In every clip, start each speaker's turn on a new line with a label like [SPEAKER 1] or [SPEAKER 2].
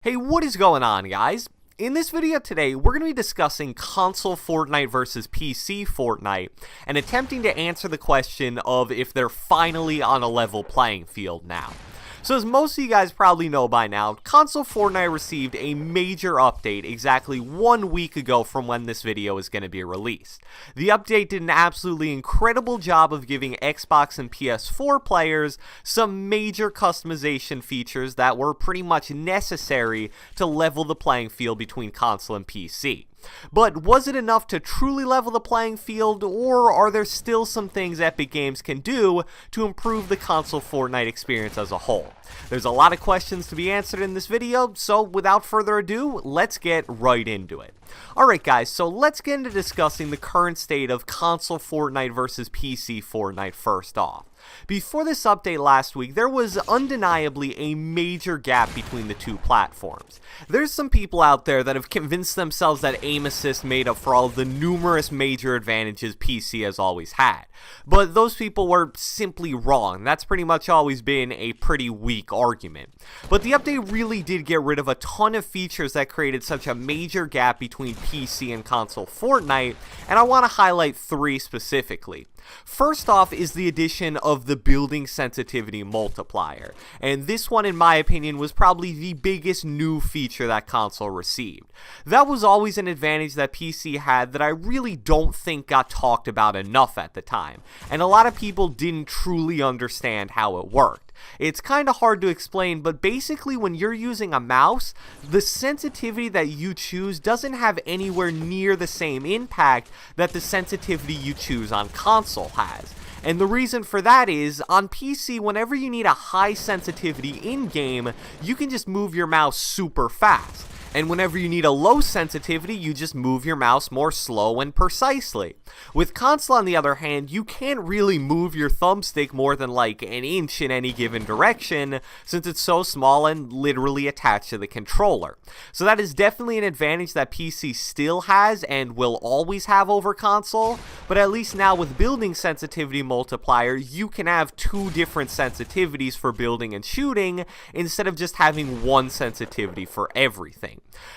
[SPEAKER 1] Hey, what is going on, guys? In this video today, we're going to be discussing console Fortnite versus PC Fortnite and attempting to answer the question of if they're finally on a level playing field now. So as most of you guys probably know by now, console Fortnite received a major update exactly 1 week ago from when this video is going to be released. The update did an absolutely incredible job of giving Xbox and PS4 players some major customization features that were pretty much necessary to level the playing field between console and PC. But was it enough to truly level the playing field, or are there still some things Epic Games can do to improve the console Fortnite experience as a whole? There's a lot of questions to be answered in this video, so without further ado, let's get right into it. Alright guys, so let's get into discussing the current state of console Fortnite versus PC Fortnite first off. Before this update last week, there was undeniably a major gap between the two platforms. There's some people out there that have convinced themselves that aim assist made up for all of the numerous major advantages PC has always had. But those people were simply wrong. That's pretty much always been a pretty weak argument. But the update really did get rid of a ton of features that created such a major gap between PC and console Fortnite, and I want to highlight three specifically. First off is the addition of the building sensitivity multiplier, and this one in my opinion was probably the biggest new feature that console received. That was always an advantage that PC had that I really don't think got talked about enough at the time, and a lot of people didn't truly understand how it worked. It's kind of hard to explain, but basically when you're using a mouse, the sensitivity that you choose doesn't have anywhere near the same impact that the sensitivity you choose on console has. And the reason for that is, on PC, whenever you need a high sensitivity in-game, you can just move your mouse super fast. And whenever you need a low sensitivity, you just move your mouse more slow and precisely. With console, on the other hand, you can't really move your thumbstick more than like an inch in any given direction, since it's so small and literally attached to the controller. So that is definitely an advantage that PC still has and will always have over console, but at least now with building sensitivity multiplier, you can have two different sensitivities for building and shooting, instead of just having one sensitivity for everything.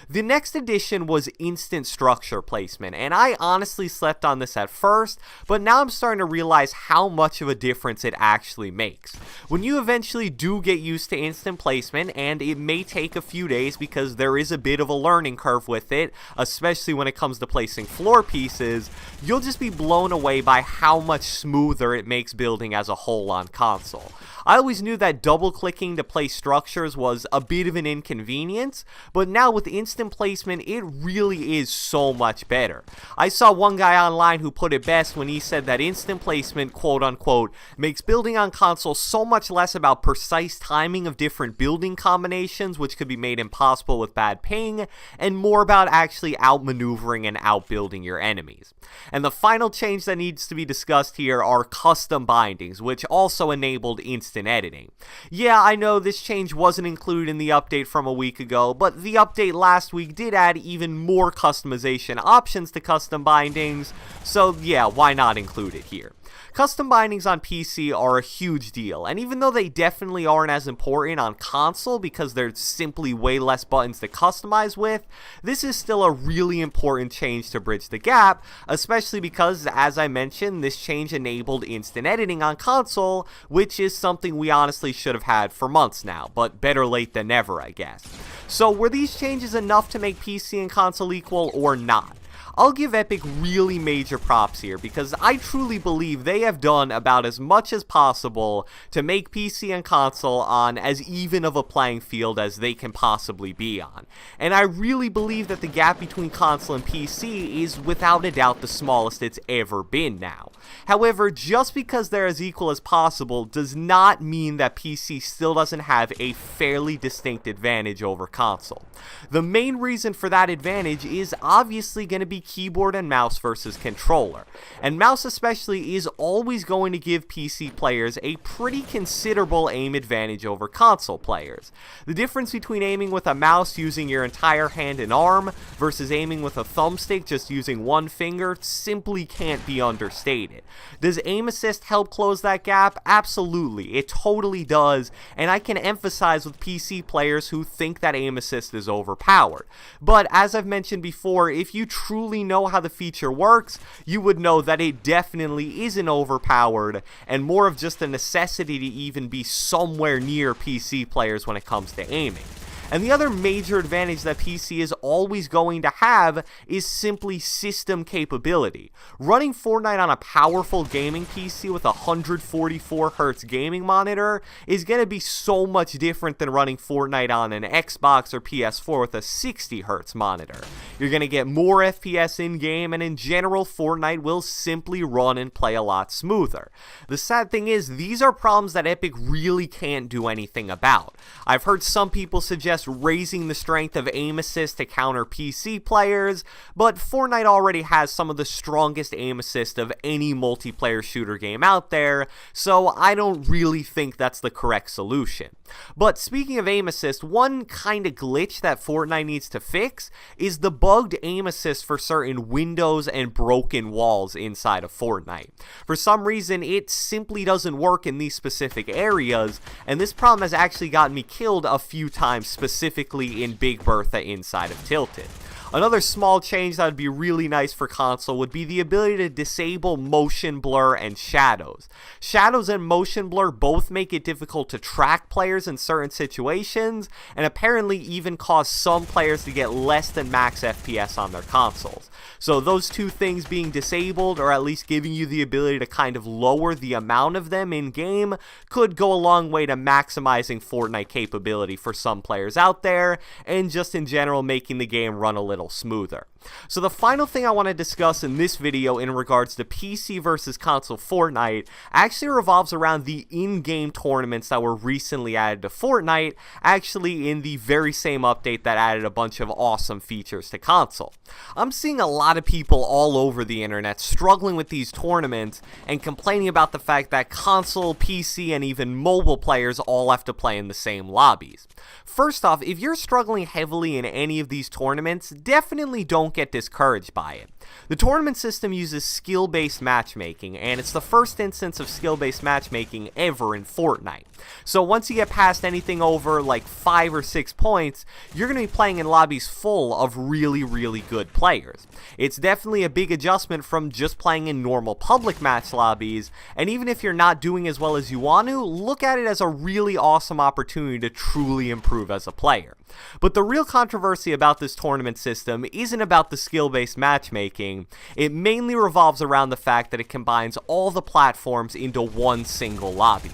[SPEAKER 1] The next addition was instant structure placement, and I honestly slept on this at first, but now I'm starting to realize how much of a difference it actually makes. When you eventually do get used to instant placement, and it may take a few days because there is a bit of a learning curve with it, especially when it comes to placing floor pieces, you'll just be blown away by how much smoother it makes building as a whole on console. I always knew that double clicking to place structures was a bit of an inconvenience, but now with instant placement, it really is so much better. I saw one guy online who put it best when he said that instant placement, quote unquote, makes building on console so much less about precise timing of different building combinations, which could be made impossible with bad ping, and more about actually outmaneuvering and outbuilding your enemies. And the final change that needs to be discussed here are custom bindings, which also enabled instant editing. Yeah, I know this change wasn't included in the update from a week ago, but the update last week did add even more customization options to custom bindings, so yeah, why not include it here? Custom bindings on PC are a huge deal, and even though they definitely aren't as important on console because there's simply way less buttons to customize with, this is still a really important change to bridge the gap, especially because, as I mentioned, this change enabled instant editing on console, which is something we honestly should have had for months now, but better late than never, I guess. So were these changes enough to make PC and console equal or not? I'll give Epic really major props here because I truly believe they have done about as much as possible to make PC and console on as even of a playing field as they can possibly be on. And I really believe that the gap between console and PC is without a doubt the smallest it's ever been now. However, just because they're as equal as possible does not mean that PC still doesn't have a fairly distinct advantage over console. The main reason for that advantage is obviously going to be be keyboard and mouse versus controller. And mouse especially is always going to give PC players a pretty considerable aim advantage over console players. The difference between aiming with a mouse using your entire hand and arm versus aiming with a thumbstick just using one finger simply can't be understated. Does aim assist help close that gap? Absolutely, it totally does, and I can emphasize with PC players who think that aim assist is overpowered. But as I've mentioned before, if you truly know how the feature works, you would know that it definitely isn't overpowered and more of just a necessity to even be somewhere near PC players when it comes to aiming. And the other major advantage that PC is always going to have is simply system capability. Running Fortnite on a powerful gaming PC with a 144Hz gaming monitor is going to be so much different than running Fortnite on an Xbox or PS4 with a 60Hz monitor. You're going to get more FPS in-game, and in general, Fortnite will simply run and play a lot smoother. The sad thing is, these are problems that Epic really can't do anything about. I've heard some people suggest raising the strength of aim assist to counter PC players, but Fortnite already has some of the strongest aim assist of any multiplayer shooter game out there, so I don't really think that's the correct solution. But speaking of aim assist, one kind of glitch that Fortnite needs to fix is the bugged aim assist for certain windows and broken walls inside of Fortnite. For some reason, it simply doesn't work in these specific areas, and this problem has actually gotten me killed a few times, specifically in Big Bertha inside of Tilted. Another small change that would be really nice for console would be the ability to disable motion blur and shadows. Shadows and motion blur both make it difficult to track players in certain situations, and apparently even cause some players to get less than max FPS on their consoles. So those two things being disabled, or at least giving you the ability to kind of lower the amount of them in game, could go a long way to maximizing Fortnite capability for some players out there, and just in general making the game run a little smoother. So the final thing I want to discuss in this video in regards to PC versus console Fortnite actually revolves around the in-game tournaments that were recently added to Fortnite, actually in the very same update that added a bunch of awesome features to console. I'm seeing a lot of people all over the internet struggling with these tournaments and complaining about the fact that console, PC, and even mobile players all have to play in the same lobbies. First off, if you're struggling heavily in any of these tournaments, definitely don't get discouraged by it. The tournament system uses skill-based matchmaking, and it's the first instance of skill-based matchmaking ever in Fortnite. So once you get past anything over like 5 or 6 points, you're going to be playing in lobbies full of really good players. It's definitely a big adjustment from just playing in normal public match lobbies, and even if you're not doing as well as you want to, look at it as a really awesome opportunity to truly improve as a player. But the real controversy about this tournament system isn't about the skill-based matchmaking. It mainly revolves around the fact that it combines all the platforms into one single lobby.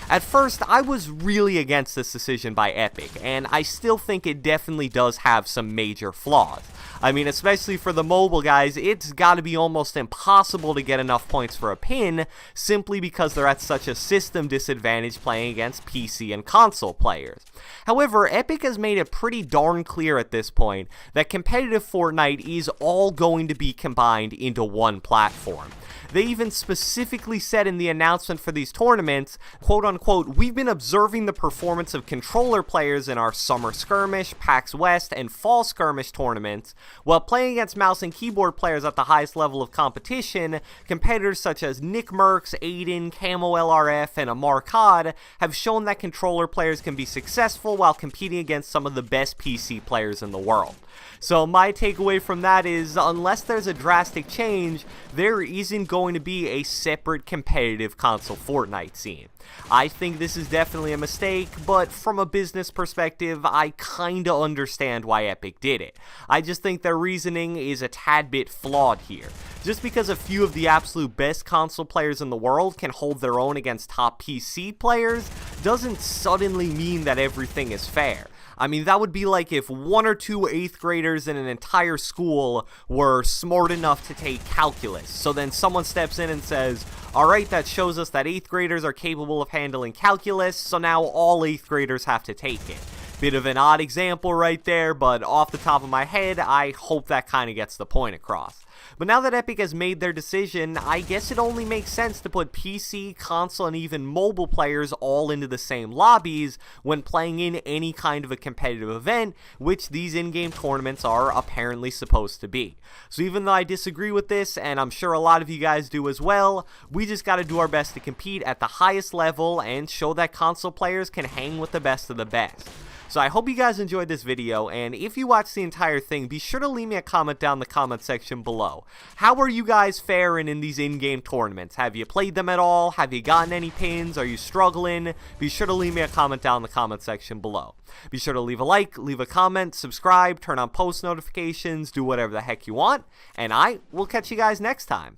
[SPEAKER 1] At first, I was really against this decision by Epic, and I still think it definitely does have some major flaws. I mean, especially for the mobile guys, it's gotta be almost impossible to get enough points for a pin, simply because they're at such a system disadvantage playing against PC and console players. However, Epic has made it pretty darn clear at this point that competitive Fortnite is all going to be combined into one platform. They even specifically said in the announcement for these tournaments, quote unquote, "We've been observing the performance of controller players in our Summer Skirmish, PAX West, and Fall Skirmish tournaments. While playing against mouse and keyboard players at the highest level of competition, competitors such as Nick Merckx, Aiden, Camo LRF, and Amar Kod have shown that controller players can be successful while competing against some of the best PC players in the world." So my takeaway from that is, unless there's a drastic change, there isn't going to be a separate competitive console Fortnite scene. I think this is definitely a mistake, but from a business perspective, I kinda understand why Epic did it. I just think their reasoning is a tad bit flawed here. Just because a few of the absolute best console players in the world can hold their own against top PC players doesn't suddenly mean that everything is fair. I mean, that would be like if 1 or 2 8th graders in an entire school were smart enough to take calculus. So then someone steps in and says, alright, that shows us that 8th graders are capable of handling calculus, so now all 8th graders have to take it. Bit of an odd example right there, but off the top of my head, I hope that kind of gets the point across. But now that Epic has made their decision, I guess it only makes sense to put PC, console, and even mobile players all into the same lobbies when playing in any kind of a competitive event, which these in-game tournaments are apparently supposed to be. So even though I disagree with this, and I'm sure a lot of you guys do as well, we just gotta do our best to compete at the highest level and show that console players can hang with the best of the best. So I hope you guys enjoyed this video, and if you watched the entire thing, be sure to leave me a comment down in the comment section below. How are you guys faring in these in-game tournaments? Have you played them at all? Have you gotten any pins? Are you struggling? Be sure to leave me a comment down in the comment section below. Be sure to leave a like, leave a comment, subscribe, turn on post notifications, do whatever the heck you want, and I will catch you guys next time.